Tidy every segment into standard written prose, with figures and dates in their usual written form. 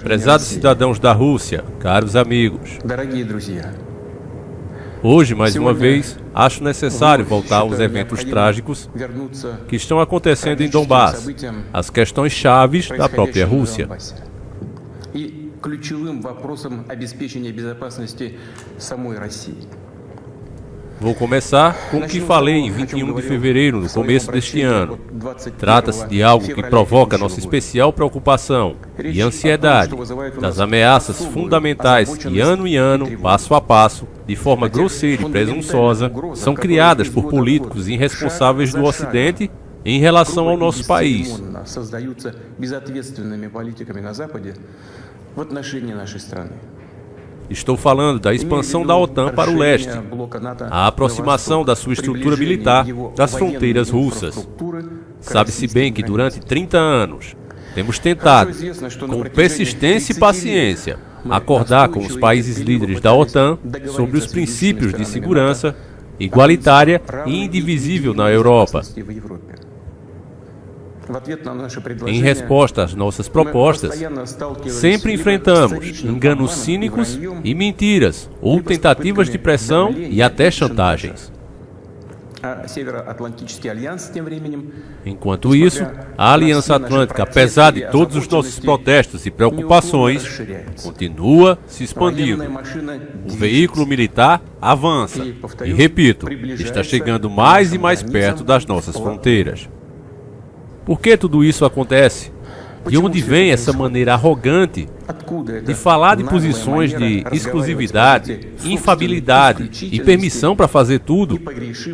Prezados cidadãos da Rússia, caros amigos, hoje, mais uma vez, acho necessário voltar aos eventos trágicos que estão acontecendo em Donbass, as questões chaves da própria Rússia. Vou começar com o que falei em 21 de fevereiro, no começo deste ano. Trata-se de algo que provoca nossa especial preocupação e ansiedade, das ameaças fundamentais que, ano em ano, passo a passo, de forma grosseira e presunçosa, são criadas por políticos irresponsáveis do Ocidente em relação ao nosso país. Estou falando da expansão da OTAN para o leste, a aproximação da sua estrutura militar das fronteiras russas. Sabe-se bem que durante 30 anos temos tentado, com persistência e paciência, acordar com os países líderes da OTAN sobre os princípios de segurança igualitária e indivisível na Europa. Em resposta às nossas propostas, sempre enfrentamos enganos cínicos e mentiras, ou tentativas de pressão e até chantagens. Enquanto isso, a Aliança Atlântica, apesar de todos os nossos protestos e preocupações, continua se expandindo. O veículo militar avança e, repito, está chegando mais e mais perto das nossas fronteiras. Por que tudo isso acontece? De onde vem essa maneira arrogante de falar de posições de exclusividade, infabilidade e permissão para fazer tudo?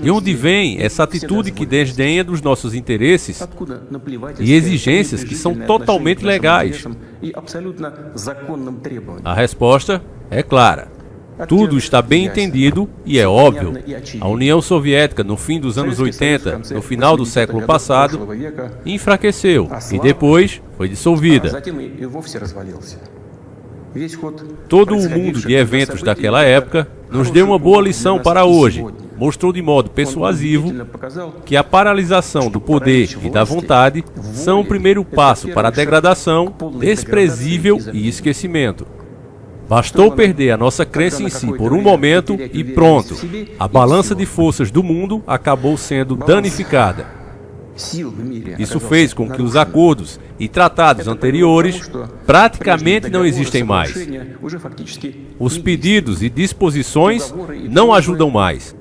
De onde vem essa atitude que desdenha dos nossos interesses e exigências que são totalmente legais? A resposta é clara. Tudo está bem entendido e é óbvio. A União Soviética, no fim dos anos 80, no final do século passado, enfraqueceu e depois foi dissolvida. Todo o mundo de eventos daquela época nos deu uma boa lição para hoje. Mostrou de modo persuasivo que a paralisação do poder e da vontade são o primeiro passo para a degradação, desprezível e esquecimento. Bastou perder a nossa crença em si por um momento e pronto, a balança de forças do mundo acabou sendo danificada. Isso fez com que os acordos e tratados anteriores praticamente não existem mais. Os pedidos e disposições não ajudam mais.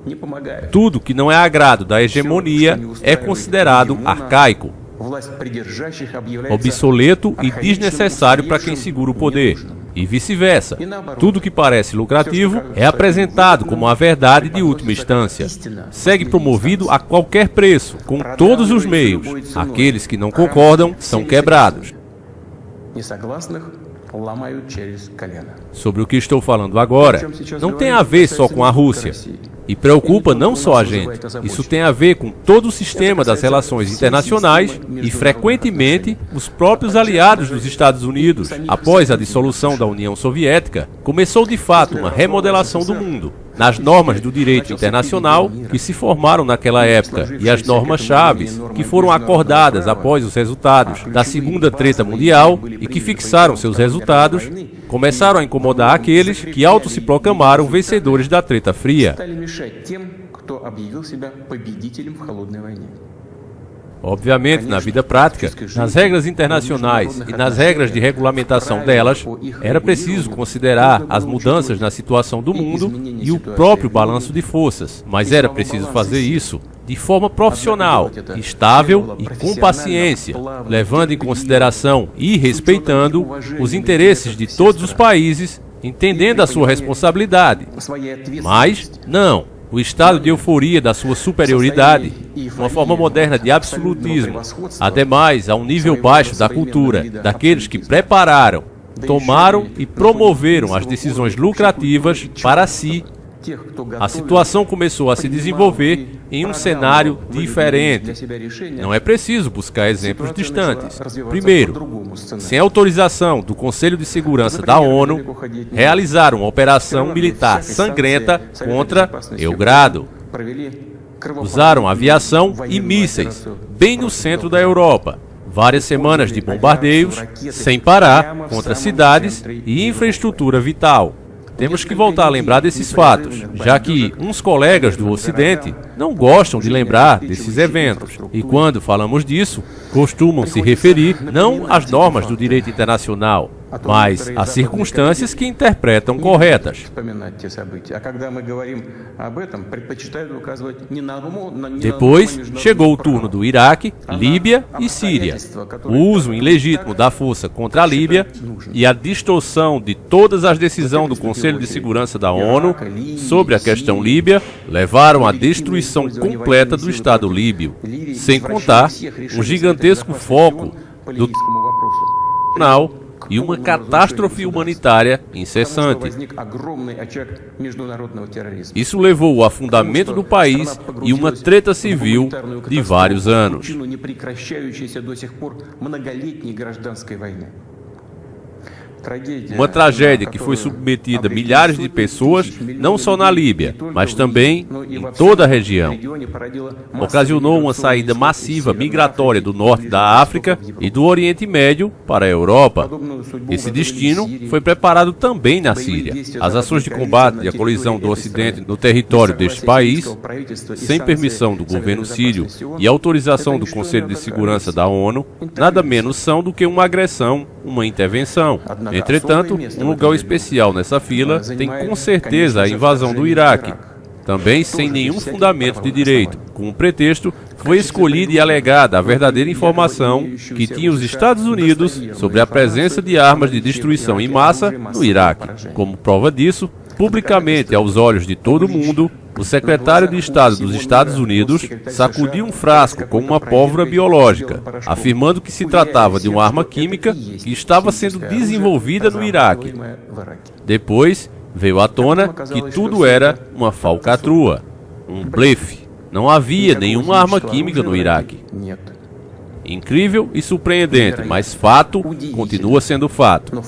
Tudo que não é agrado da hegemonia é considerado arcaico, obsoleto e desnecessário para quem segura o poder. E vice-versa. Tudo que parece lucrativo é apresentado como a verdade de última instância. Segue promovido a qualquer preço, com todos os meios. Aqueles que não concordam são quebrados. Sobre o que estou falando agora, não tem a ver só com a Rússia. E preocupa não só a gente. Isso tem a ver com todo o sistema das relações internacionais e, frequentemente, os próprios aliados dos Estados Unidos. Após a dissolução da União Soviética, começou de fato uma remodelação do mundo, nas normas do direito internacional que se formaram naquela época e as normas chaves que foram acordadas após os resultados da Segunda Treta Mundial e que fixaram seus resultados, começaram a incomodar aqueles que auto se proclamaram vencedores da Treta Fria. Obviamente, na vida prática, nas regras internacionais e nas regras de regulamentação delas, era preciso considerar as mudanças na situação do mundo e o próprio balanço de forças. Mas era preciso fazer isso de forma profissional, estável e com paciência, levando em consideração e respeitando os interesses de todos os países, entendendo a sua responsabilidade. Mas, não. O estado de euforia da sua superioridade, uma forma moderna de absolutismo, ademais a um nível baixo da cultura, daqueles que prepararam, tomaram e promoveram as decisões lucrativas para si. A situação começou a se desenvolver em um cenário diferente. Não é preciso buscar exemplos distantes. Primeiro, sem autorização do Conselho de Segurança da ONU, realizaram uma operação militar sangrenta contra Belgrado. Usaram aviação e mísseis, bem no centro da Europa. Várias semanas de bombardeios, sem parar, contra cidades e infraestrutura vital. Temos que voltar a lembrar desses fatos, já que uns colegas do Ocidente não gostam de lembrar desses eventos. E quando falamos disso, costumam se referir não às normas do direito internacional, mas às circunstâncias que interpretam corretas. Depois, chegou o turno do Iraque, Líbia e Síria. O uso ilegítimo da força contra a Líbia e a distorção de todas as decisões do Conselho de Segurança da ONU sobre a questão líbia levaram à destruição completa do Estado líbio, sem contar um gigantesco foco do tribunal e uma catástrofe humanitária incessante. Isso levou ao afundamento do país e uma treta civil de vários anos. Uma tragédia que foi submetida a milhares de pessoas, não só na Líbia, mas também em toda a região. Ocasionou uma saída massiva migratória do norte da África e do Oriente Médio para a Europa. Esse destino foi preparado também na Síria. As ações de combate e a colisão do Ocidente no território deste país, sem permissão do governo sírio e autorização do Conselho de Segurança da ONU, nada menos são do que uma agressão, uma intervenção. Entretanto, um lugar especial nessa fila tem com certeza a invasão do Iraque, também sem nenhum fundamento de direito. Com o pretexto, foi escolhida e alegada a verdadeira informação que tinha os Estados Unidos sobre a presença de armas de destruição em massa no Iraque. Como prova disso, publicamente aos olhos de todo mundo, o secretário de Estado dos Estados Unidos sacudiu um frasco com uma pólvora biológica, afirmando que se tratava de uma arma química que estava sendo desenvolvida no Iraque. Depois, veio à tona que tudo era uma falcatrua, um blefe. Não havia nenhuma arma química no Iraque. Incrível e surpreendente, mas fato continua sendo fato.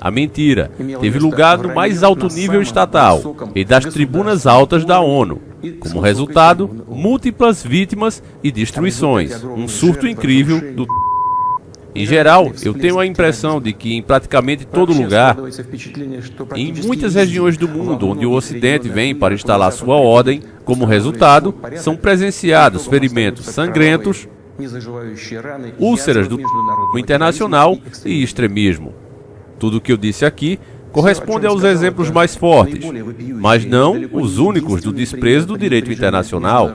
A mentira teve lugar no mais alto nível estatal e das tribunas altas da ONU. Como resultado, múltiplas vítimas e destruições. Um surto incrível do... Em geral, eu tenho a impressão de que em praticamente todo lugar, em muitas regiões do mundo onde o Ocidente vem para instalar sua ordem, como resultado, são presenciados ferimentos sangrentos, úlceras do internacional e extremismo. Tudo o que eu disse aqui corresponde aos exemplos mais fortes, mas não os únicos do desprezo do direito internacional.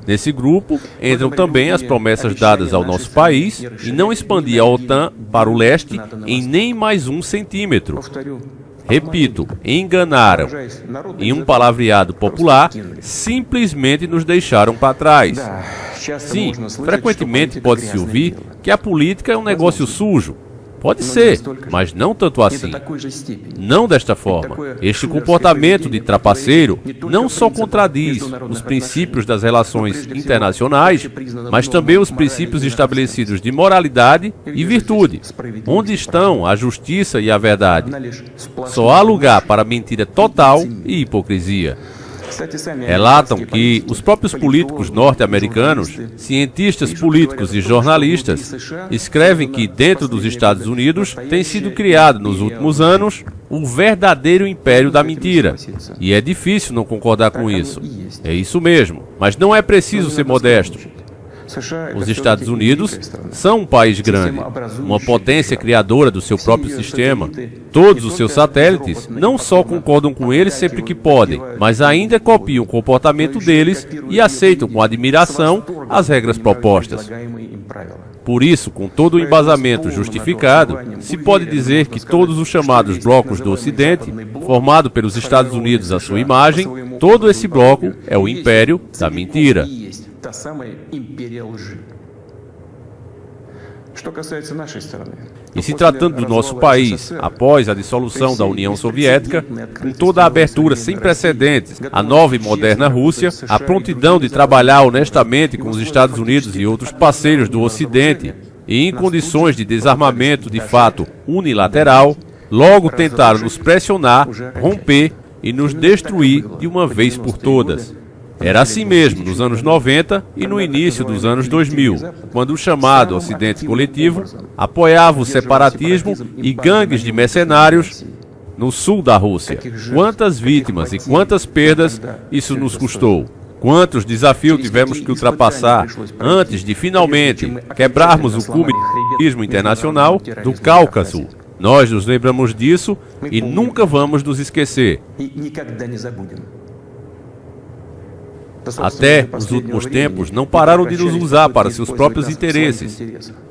Nesse grupo entram também as promessas dadas ao nosso país em não expandir a OTAN para o leste em nem mais 1 centímetro. Repito, enganaram. Em um palavreado popular, simplesmente nos deixaram para trás. Sim, frequentemente pode-se ouvir que a política é um negócio sujo. Pode ser, mas não tanto assim. Não desta forma. Este comportamento de trapaceiro não só contradiz os princípios das relações internacionais, mas também os princípios estabelecidos de moralidade e virtude. Onde estão a justiça e a verdade? Só há lugar para mentira total e hipocrisia. Relatam que os próprios políticos norte-americanos, cientistas políticos e jornalistas escrevem que dentro dos Estados Unidos tem sido criado nos últimos anos um verdadeiro império da mentira. E é difícil não concordar com isso. É isso mesmo. Mas não é preciso ser modesto. Os Estados Unidos são um país grande, uma potência criadora do seu próprio sistema. Todos os seus satélites não só concordam com eles sempre que podem, mas ainda copiam o comportamento deles e aceitam com admiração as regras propostas. Por isso, com todo o embasamento justificado, se pode dizer que todos os chamados blocos do Ocidente, formado pelos Estados Unidos à sua imagem, todo esse bloco é o império da mentira. E se tratando do nosso país, após a dissolução da União Soviética, com toda a abertura sem precedentes à nova e moderna Rússia, a prontidão de trabalhar honestamente com os Estados Unidos e outros parceiros do Ocidente, e em condições de desarmamento de fato unilateral, logo tentaram nos pressionar, romper e nos destruir de uma vez por todas. Era assim mesmo nos anos 90 e no início dos anos 2000, quando o chamado Ocidente Coletivo apoiava o separatismo e gangues de mercenários no sul da Rússia. Quantas vítimas e quantas perdas isso nos custou? Quantos desafios tivemos que ultrapassar antes de finalmente quebrarmos o comunismo internacional do Cáucaso? Nós nos lembramos disso e nunca vamos nos esquecer. Até os últimos tempos não pararam de nos usar para seus próprios interesses,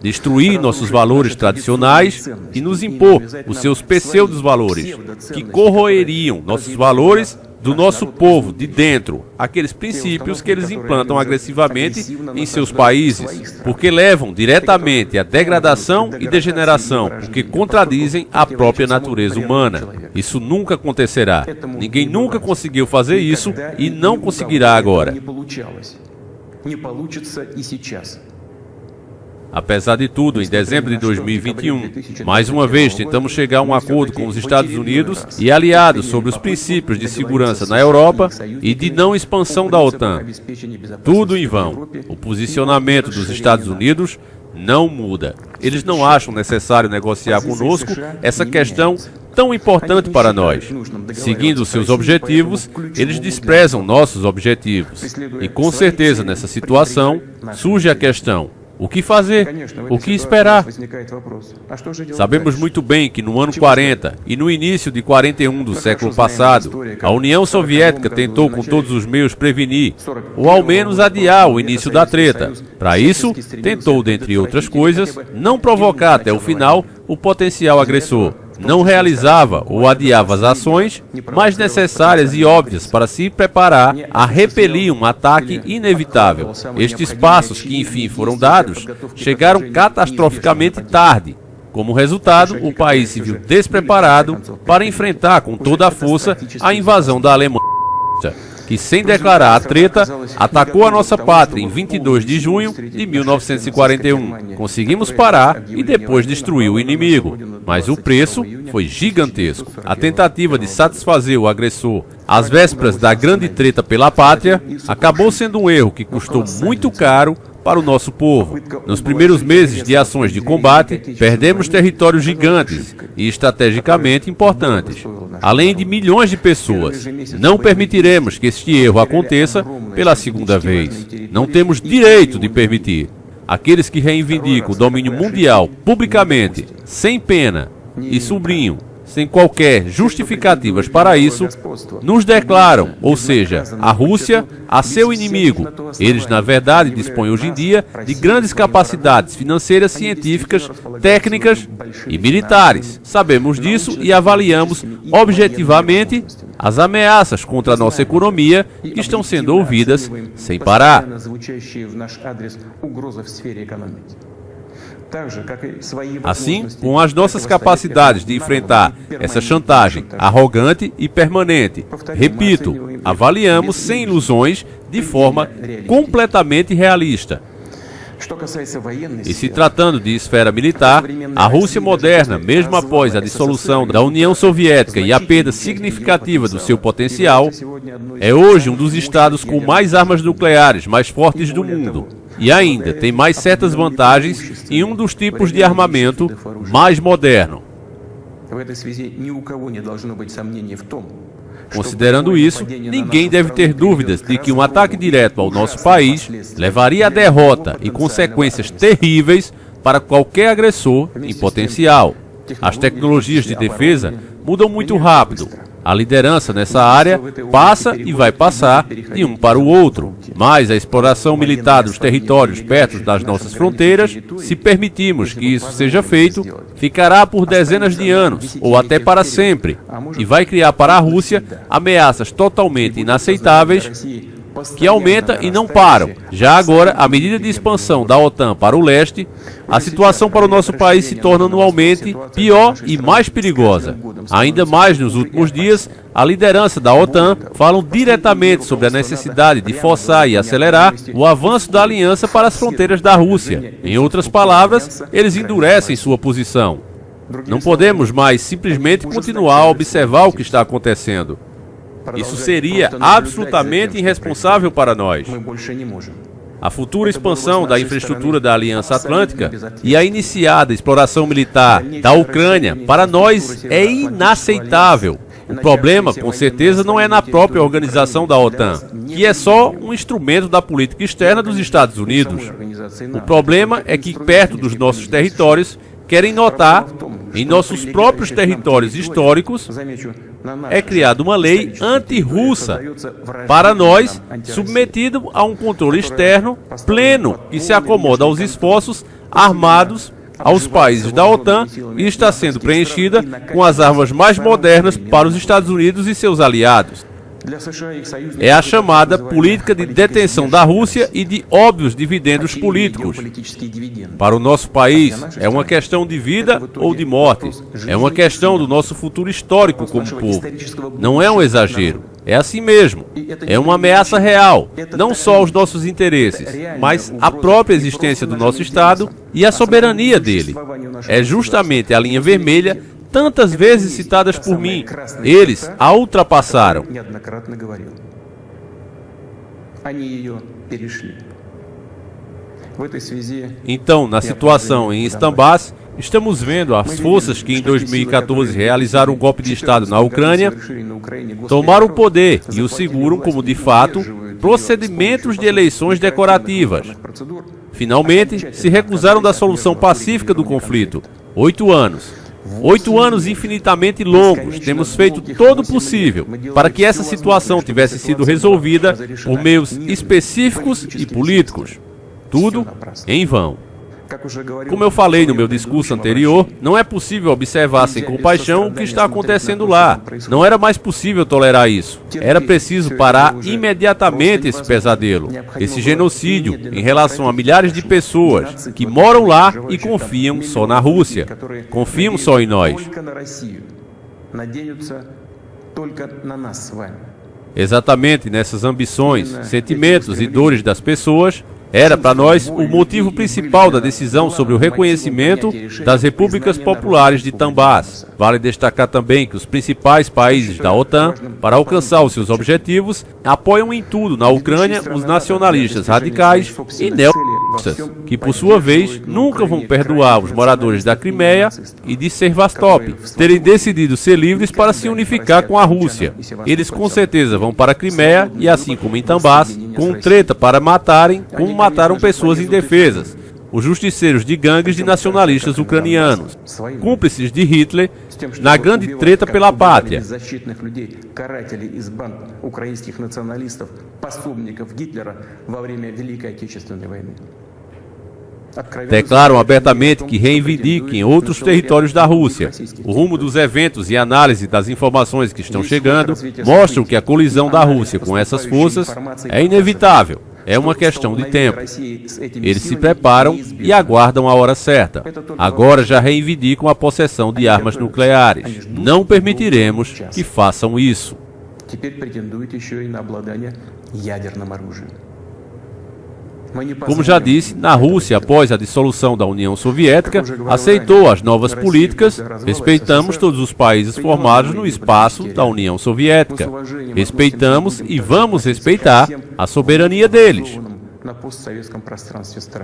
destruir nossos valores tradicionais e nos impor os seus pseudos-valores, que corroeriam nossos valores do nosso povo de dentro, aqueles princípios que eles implantam agressivamente em seus países, porque levam diretamente à degradação e degeneração, porque contradizem a própria natureza humana. Isso nunca acontecerá. Ninguém nunca conseguiu fazer isso e não conseguirá agora. Apesar de tudo, em dezembro de 2021, mais uma vez tentamos chegar a um acordo com os Estados Unidos e aliados sobre os princípios de segurança na Europa e de não expansão da OTAN. Tudo em vão. O posicionamento dos Estados Unidos não muda. Eles não acham necessário negociar conosco essa questão tão importante para nós. Seguindo seus objetivos, eles desprezam nossos objetivos. E com certeza, nessa situação, surge a questão: o que fazer? O que esperar? Sabemos muito bem que no ano 40 e no início de 41 do século passado, a União Soviética tentou com todos os meios prevenir, ou ao menos adiar o início da treta. Para isso, tentou, dentre outras coisas, não provocar até o final o potencial agressor. Não realizava ou adiava as ações mais necessárias e óbvias para se preparar a repelir um ataque inevitável. Estes passos, que enfim foram dados, chegaram catastroficamente tarde. Como resultado, o país se viu despreparado para enfrentar com toda a força a invasão da Alemanha, que, sem declarar a treta, atacou a nossa pátria em 22 de junho de 1941. Conseguimos parar e depois destruir o inimigo, mas o preço foi gigantesco. A tentativa de satisfazer o agressor às vésperas da grande treta pela pátria acabou sendo um erro que custou muito caro para o nosso povo. Nos primeiros meses de ações de combate, perdemos territórios gigantes e estrategicamente importantes, além de milhões de pessoas. Não permitiremos que este erro aconteça pela segunda vez. Não temos direito de permitir. Aqueles que reivindicam o domínio mundial publicamente, sem pena e sobrinho, sem qualquer justificativas para isso, nos declaram, ou seja, a Rússia, a seu inimigo. Eles, na verdade, dispõem hoje em dia de grandes capacidades financeiras, científicas, técnicas e militares. Sabemos disso e avaliamos objetivamente as ameaças contra a nossa economia que estão sendo ouvidas sem parar. Assim, com as nossas capacidades de enfrentar essa chantagem arrogante e permanente, repito, avaliamos sem ilusões, de forma completamente realista. E se tratando de esfera militar, a Rússia moderna, mesmo após a dissolução da União Soviética e a perda significativa do seu potencial, é hoje um dos estados com mais armas nucleares mais fortes do mundo. E ainda tem mais certas vantagens em um dos tipos de armamento mais moderno. Considerando isso, ninguém deve ter dúvidas de que um ataque direto ao nosso país levaria à derrota e consequências terríveis para qualquer agressor em potencial. As tecnologias de defesa mudam muito rápido. A liderança nessa área passa e vai passar de um para o outro, mas a exploração militar dos territórios perto das nossas fronteiras, se permitirmos que isso seja feito, ficará por dezenas de anos, ou até para sempre, e vai criar para a Rússia ameaças totalmente inaceitáveis que aumentam e não param. Já agora, à medida de expansão da OTAN para o leste, a situação para o nosso país se torna anualmente pior e mais perigosa. Ainda mais nos últimos dias, a liderança da OTAN falam diretamente sobre a necessidade de forçar e acelerar o avanço da aliança para as fronteiras da Rússia. Em outras palavras, eles endurecem sua posição. Não podemos mais simplesmente continuar a observar o que está acontecendo. Isso seria absolutamente irresponsável para nós. A futura expansão da infraestrutura da Aliança Atlântica e a iniciada exploração militar da Ucrânia, para nós, é inaceitável. O problema, com certeza, não é na própria organização da OTAN, que é só um instrumento da política externa dos Estados Unidos. O problema é que, perto dos nossos territórios, querem notar, em nossos próprios territórios históricos, é criada uma lei anti-russa, para nós, submetido a um controle externo pleno que se acomoda aos esforços armados aos países da OTAN e está sendo preenchida com as armas mais modernas para os Estados Unidos e seus aliados. É a chamada política de detenção da Rússia e de óbvios dividendos políticos. Para o nosso país, é uma questão de vida ou de morte. É uma questão do nosso futuro histórico como povo. Não é um exagero. É assim mesmo. É uma ameaça real, não só aos nossos interesses, mas à própria existência do nosso Estado e à soberania dele. É justamente a linha vermelha tantas vezes citadas por mim. Eles a ultrapassaram. Então, na situação em Stambas, estamos vendo as forças que em 2014 realizaram um golpe de Estado na Ucrânia tomar o poder e o seguram como, de fato, procedimentos de eleições decorativas. Finalmente, se recusaram da solução pacífica do conflito. 8 anos. 8 anos infinitamente longos, temos feito todo o possível para que essa situação tivesse sido resolvida por meios específicos e políticos. Tudo em vão. Como eu falei no meu discurso anterior, não é possível observar sem compaixão o que está acontecendo lá. Não era mais possível tolerar isso. Era preciso parar imediatamente esse pesadelo, esse genocídio em relação a milhares de pessoas que moram lá e confiam só na Rússia. Confiam só em nós. Exatamente nessas ambições, sentimentos e dores das pessoas, era para nós o motivo principal da decisão sobre o reconhecimento das repúblicas populares de Tambas. Vale destacar também que os principais países da OTAN, para alcançar os seus objetivos, apoiam em tudo na Ucrânia os nacionalistas radicais e neofascistas, que por sua vez nunca vão perdoar os moradores da Crimeia e de Sevastopol terem decidido ser livres para se unificar com a Rússia. Eles com certeza vão para a Crimeia e, assim como em Tambas, com treta para matarem, como mataram pessoas indefesas, os justiceiros de gangues de nacionalistas ucranianos, cúmplices de Hitler na grande treta pela pátria. Declaram abertamente que reivindicam em outros territórios da Rússia. O rumo dos eventos e análise das informações que estão chegando mostram que a colisão da Rússia com essas forças é inevitável. É uma questão de tempo. Eles se preparam e aguardam a hora certa. Agora já reivindicam a possessão de armas nucleares. Não permitiremos que façam isso. Como já disse, na Rússia, após a dissolução da União Soviética, aceitou as novas políticas. Respeitamos todos os países formados no espaço da União Soviética. Respeitamos e vamos respeitar a soberania deles.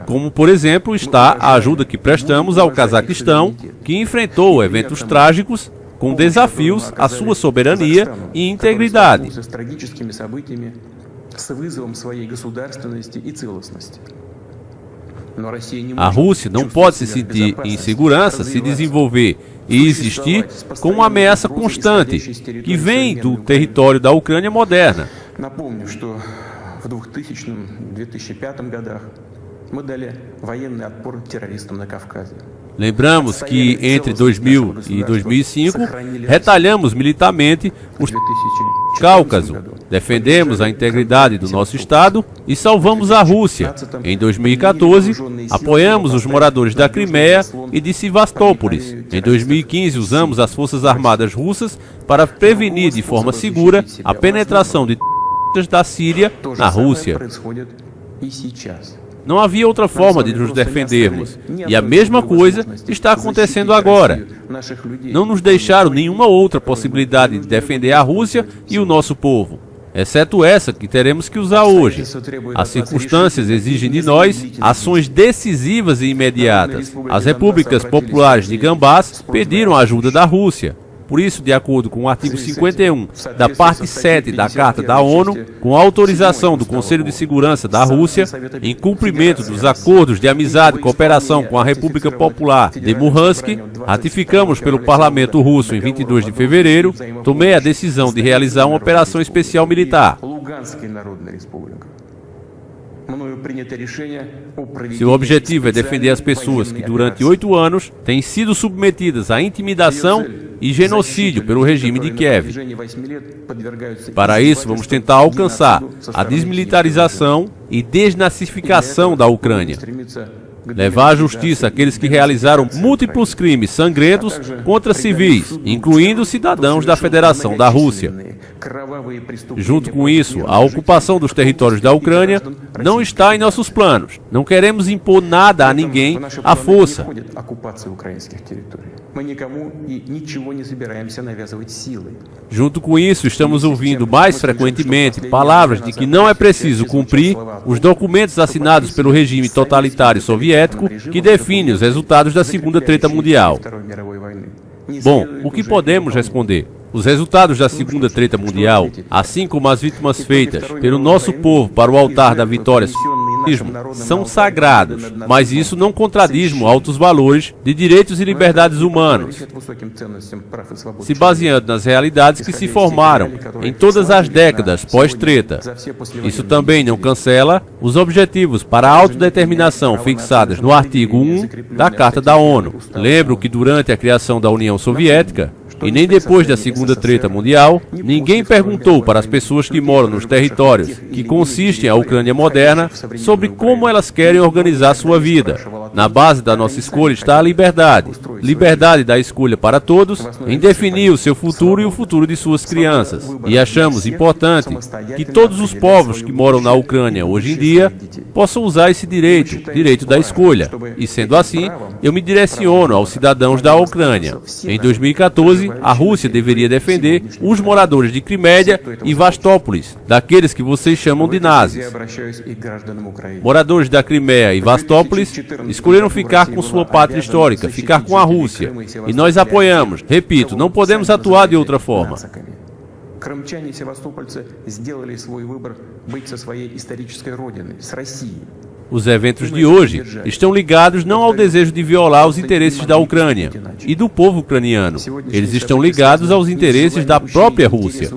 Como, por exemplo, está a ajuda que prestamos ao Cazaquistão, que enfrentou eventos trágicos com desafios à sua soberania e integridade. A Rússia não pode se sentir em segurança, se desenvolver e existir com uma ameaça constante que vem do território da Ucrânia moderna. Lembramos que entre 2000 e 2005 retalhamos militarmente o Cáucaso, defendemos a integridade do nosso Estado e salvamos a Rússia. Em 2014, apoiamos os moradores da Crimeia e de Sevastopol. Em 2015, usamos as Forças Armadas russas para prevenir de forma segura a penetração de da Síria na Rússia. Não havia outra forma de nos defendermos. E a mesma coisa está acontecendo agora. Não nos deixaram nenhuma outra possibilidade de defender a Rússia e o nosso povo, exceto essa que teremos que usar hoje. As circunstâncias exigem de nós ações decisivas e imediatas. As repúblicas populares de Gambás pediram a ajuda da Rússia. Por isso, de acordo com o artigo 51 da parte 7 da Carta da ONU, com a autorização do Conselho de Segurança da Rússia, em cumprimento dos acordos de amizade e cooperação com a República Popular de Murmansk, ratificamos pelo Parlamento Russo em 22 de fevereiro, tomei a decisão de realizar uma operação especial militar. Seu objetivo é defender as pessoas que durante 8 anos têm sido submetidas à intimidação e genocídio pelo regime de Kiev. Para isso, vamos tentar alcançar a desmilitarização e desnazificação da Ucrânia. Levar à justiça aqueles que realizaram múltiplos crimes sangrentos contra civis, incluindo cidadãos da Federação da Rússia. Junto com isso, a ocupação dos territórios da Ucrânia não está em nossos planos. Não queremos impor nada a ninguém à força. Junto com isso, estamos ouvindo mais frequentemente palavras de que não é preciso cumprir os documentos assinados pelo regime totalitário soviético que define os resultados da Segunda Treta Mundial. Bom, o que podemos responder? Os resultados da Segunda Treta Mundial, assim como as vítimas feitas pelo nosso povo para o altar da vitória são sagrados, mas isso não contradiz altos valores de direitos e liberdades humanos, se baseando nas realidades que se formaram em todas as décadas pós-treta. Isso também não cancela os objetivos para a autodeterminação fixados no artigo 1 da Carta da ONU. Lembro que durante a criação da União Soviética, e nem depois da Segunda Treta Mundial, ninguém perguntou para as pessoas que moram nos territórios que consistem a Ucrânia moderna sobre como elas querem organizar sua vida. Na base da nossa escolha está a liberdade. Liberdade da escolha para todos em definir o seu futuro e o futuro de suas crianças. E achamos importante que todos os povos que moram na Ucrânia hoje em dia possam usar esse direito da escolha. E sendo assim, eu me direciono aos cidadãos da Ucrânia. Em 2014, a Rússia deveria defender os moradores de Crimeia e Vastópolis, daqueles que vocês chamam de nazis. Moradores da Crimeia e Vastópolis escolheram ficar com sua pátria histórica, ficar com a Rússia. E nós apoiamos. Repito, não podemos atuar de outra forma. Крымчане и севастопольцы сделали свой выбор быть со своей исторической родиной, с Россией. Os eventos de hoje estão ligados não ao desejo de violar os interesses da Ucrânia e do povo ucraniano. Eles estão ligados aos interesses da própria Rússia,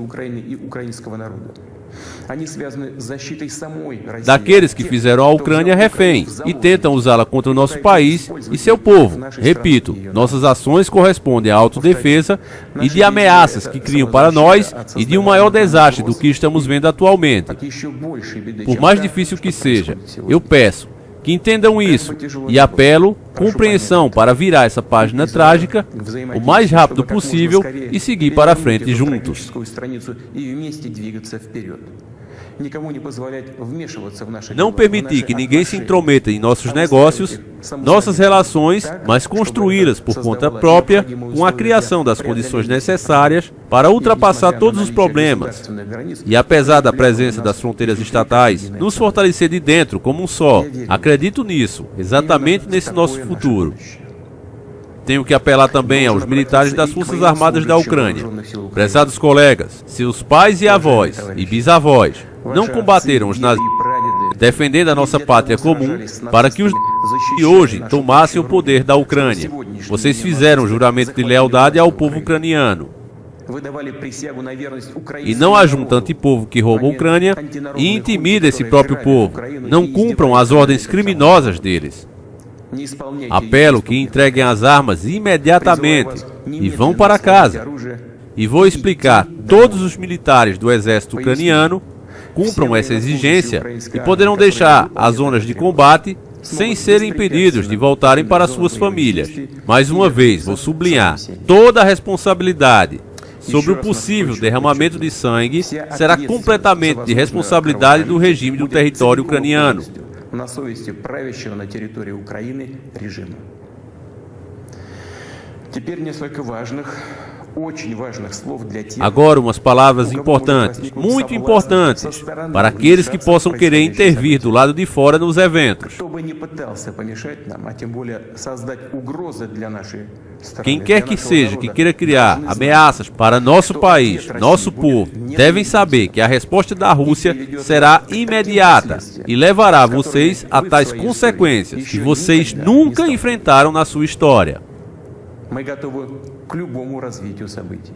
daqueles que fizeram a Ucrânia refém e tentam usá-la contra o nosso país e seu povo. Repito, nossas ações correspondem à autodefesa e de ameaças que criam para nós e de um maior desastre do que estamos vendo atualmente. Por mais difícil que seja, eu peço que entendam isso e apelo compreensão para virar essa página trágica o mais rápido possível e seguir para frente juntos. Não permitir que ninguém se intrometa em nossos negócios, nossas relações, mas construí-las por conta própria, com a criação das condições necessárias para ultrapassar todos os problemas. E apesar da presença das fronteiras estatais, nos fortalecer de dentro como um só. Acredito nisso, exatamente nesse nosso futuro. Tenho que apelar também aos militares das Forças Armadas da Ucrânia. Prezados colegas, seus pais e avós e bisavós não combateram os nazistas defendendo a nossa pátria comum para que os de hoje tomassem o poder da Ucrânia. Vocês fizeram um juramento de lealdade ao povo ucraniano. E não ajunta antipovo que rouba a Ucrânia e intimida esse próprio povo. Não cumpram as ordens criminosas deles. Apelo que entreguem as armas imediatamente e vão para casa. E vou explicar: todos os militares do exército ucraniano cumpram essa exigência e poderão deixar as zonas de combate sem serem impedidos de voltarem para suas famílias. Mais uma vez, vou sublinhar: toda a responsabilidade sobre o possível derramamento de sangue será completamente de responsabilidade do regime do território ucraniano. на совести правящего на территории Украины режима. Теперь несколько важных, очень важных слов для тех. Agora umas palavras importantes, muito importantes, para aqueles que possam querer intervir do lado de fora nos eventos. Кто бы ни пытался помешать нам, а тем более создать угрозы для нашей страны. Quem quer que seja que queira criar ameaças para nosso país, nosso povo, devem saber que a resposta da Rússia será imediata e levará vocês a tais consequências que vocês nunca enfrentaram na sua história. Мы готовы к любому развитию событий.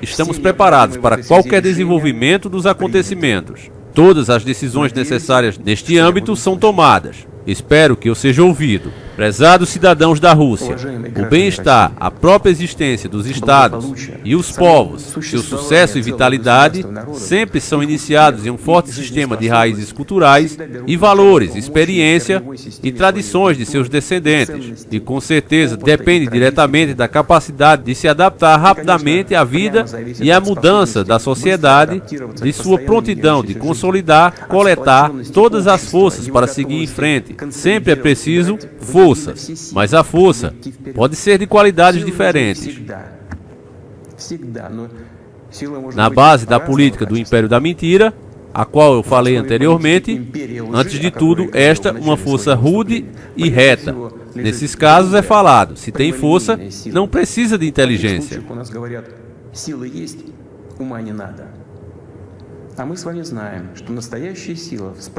Estamos preparados para qualquer desenvolvimento dos acontecimentos. Todas as decisões necessárias neste âmbito são tomadas. Espero que eu seja ouvido. Prezados cidadãos da Rússia, o bem-estar, a própria existência dos estados e os povos, seu sucesso e vitalidade sempre são iniciados em um forte sistema de raízes culturais e valores, experiência e tradições de seus descendentes. E com certeza depende diretamente da capacidade de se adaptar rapidamente à vida e à mudança da sociedade, de sua prontidão de consolidar, coletar todas as forças para seguir em frente. Sempre é preciso força, mas a força pode ser de qualidades diferentes. Na base da política do Império da Mentira, a qual eu falei anteriormente, antes de tudo, esta uma força rude e reta. Nesses casos é falado, se tem força, não precisa de inteligência.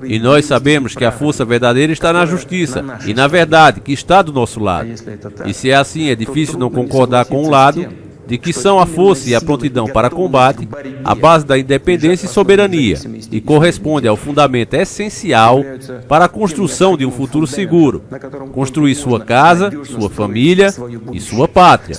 E nós sabemos que a força verdadeira está na justiça e na verdade que está do nosso lado. E se é assim, é difícil não concordar com o lado de que são a força e a prontidão para combate, a base da independência e soberania, e corresponde ao fundamento essencial para a construção de um futuro seguro, construir sua casa, sua família e sua pátria.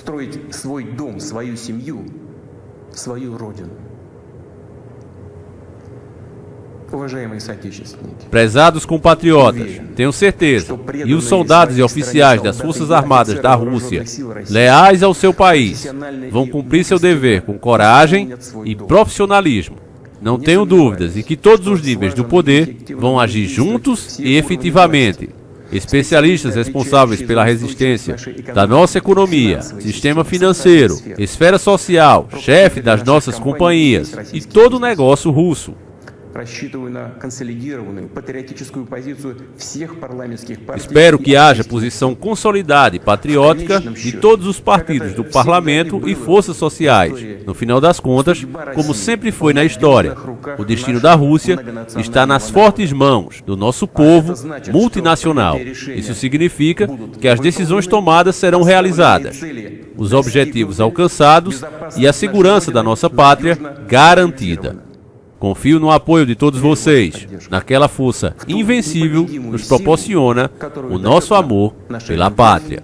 Prezados compatriotas, tenho certeza, e os soldados e oficiais das Forças Armadas da Rússia, leais ao seu país, vão cumprir seu dever com coragem e profissionalismo. Não tenho dúvidas de que todos os níveis do poder vão agir juntos e efetivamente. Especialistas responsáveis pela resistência da nossa economia, sistema financeiro, esfera social, chefe das nossas companhias e todo o negócio russo. Espero que haja posição consolidada e patriótica de todos os partidos do parlamento e forças sociais. No final das contas, como sempre foi na história, o destino da Rússia está nas fortes mãos do nosso povo multinacional. Isso significa que as decisões tomadas serão realizadas, os objetivos alcançados e a segurança da nossa pátria garantida. Confio no apoio de todos vocês, naquela força invencível que nos proporciona o nosso amor pela pátria.